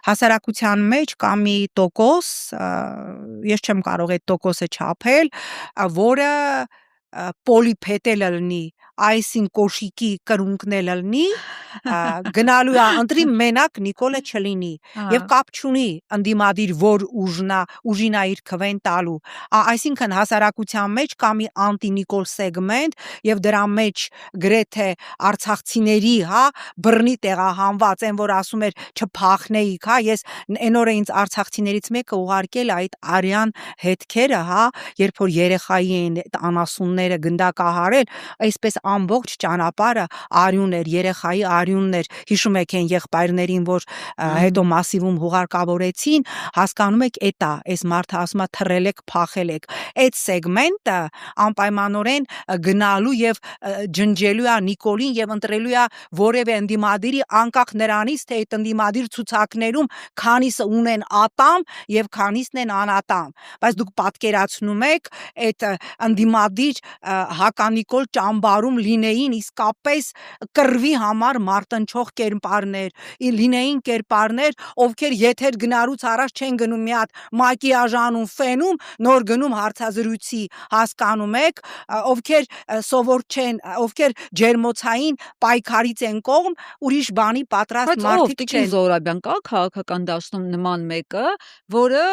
հասարակության մեջ կա մի տոկոս, ես չեմ կարող այդ տոկոսը չափել, որը պոլիփետ լինի, այսին կոշիկի կրունկն լինի, գնալու է ընտրի մենակ Նիկոլը չլինի եւ կապ չունի ընդդիմադիր որ ուժինա իր քվեն տալու, այսինքն հասարակության մեջ կա մի անտի-Նիկոլ սեգմենտ եւ դրա մեջ գրեթե արցախցիների, բռնի տեղահանված, այն որ ասում էր չփախնեիք, ես այն օրը ինձ արցախցիներից մեկը ուղարկել այդ արյան հետքերը, երբ որ երեխայի են անասունները գնդակահարել, այսպես ամբողջ ճանապարհը արյուն էր, երեխայի արյունն էր, հիշում եք այն եղբայրներին, որ հետո մասիվում հուղարկավորեցին, հասկանում եք, էտա, այս մարդը ասում է թռել եք, փախել եք, այդ սեգմենտը անպայմանորեն գնալու եւ ջնջելու է Նիկոլին եւ ընտրելու է որևէ ընդդիմադիրի անկախ նրանից, թե այդ ընդդիմադիր ցուցակներում քանիսը ունեն ատամ եւ քանիսն են անատամ, բայց դուք պատկերացնում եք այդ ընդդիմադիր հականիկոլ ճամբարում լինեին իսկապես կռվի համար մարտնչող կերպարներ, լինեին կերպարներ, ովքեր եթեր գնալուց առաջ չեն գնում մի հատ մակիաժանում ֆենում, նոր գնում հարցազրույցի, հասկանում եք, ովքեր սովոր չեն, ովքեր ջերմոցային պայքարից են կողմ, ուրիշ բանի պատրաստ մարդիկ չեն։ Զորաբյան կա քաղաքական դաշտում նման մեկը, որը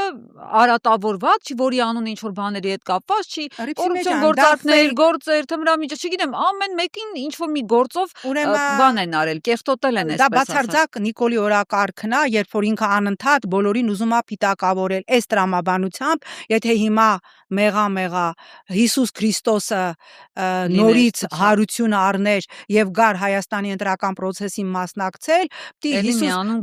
արատավորված չի, որի անունը ինչ որ բաների հետ կապված չի, կոռուպցիոն գործարքներ, գործեր, թմրամիջը, չգիտեմ, ամեն մեկին ինչ որ մի գործով բան են արել, կեղտոտել են, դա բացարձակ Նիկոլի օրակարգն է, երբ որ ինքը անընդհատ բոլորին ուզում է պիտակավորել, այս տրամաբանությամբ, եթե հիմա մեղա Հիսուս Քրիստոսը նորից հարություն առներ եւ գար Հայաստանի ընտրական process-ին մասնակցել,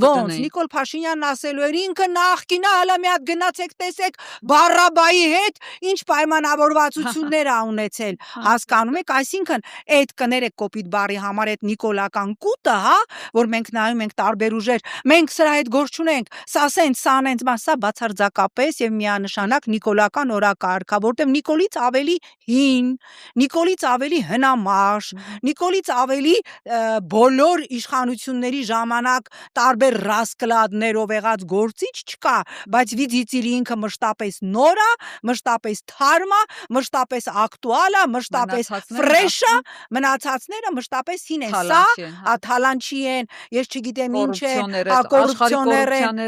ոնց Նիկոլ Փաշինյանն ասելու էր ինքը նախկինը հələ մի հատ գնացեք տեսեք Բառաբայի հետ ինչ պայմանավորվածություններ ա ունեցել, հասկանում եք, այսինքն այդ կներեք կոպիտ բառի համար այդ նիկոլական կուտը, որ մենք նայում ենք տարբեր ուժեր, մենք սրա հետ գործ չունենք, սա սենց, սա բացարձակապես եւ միանշանակ նիկոլական օրակարգ է, որտեղ Նիկոլից ավելի հին, Նիկոլից ավելի հնամաշ, Նիկոլից ավելի բոլոր իշխանությունների ժամանակ տարբեր ռասկլադներով եղած գործիչ չկա, բայց վիձիցիլի ինքը մշտապես նոր է, մշտապես թարմ է, մշտապես ակտուալ է, մշտապես ֆրեշ է, մնացածները մշտապես հին են, սա թալանչի են, ես չգիտեմ ինչ է, կոռուպցիոներ են,